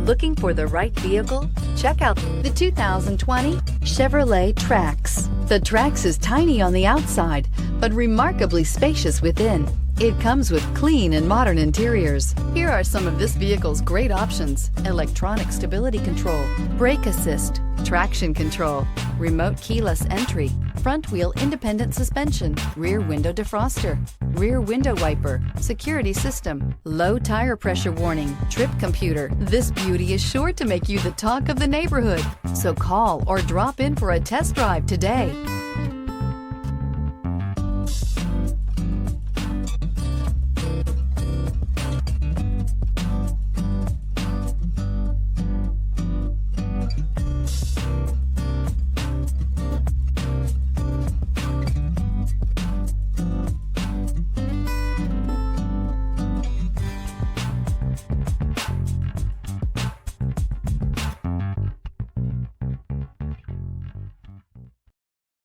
Looking for the right vehicle? Check out the 2020 Chevrolet Trax. The Trax is tiny on the outside, but remarkably spacious within. It comes with clean and modern interiors. Here are some of this vehicle's great options: electronic stability control, brake assist, traction control, remote keyless entry, front wheel independent suspension, rear window defroster, rear window wiper, security system, low tire pressure warning, trip computer. This beauty is sure to make you the talk of the neighborhood. So call or drop in for a test drive today.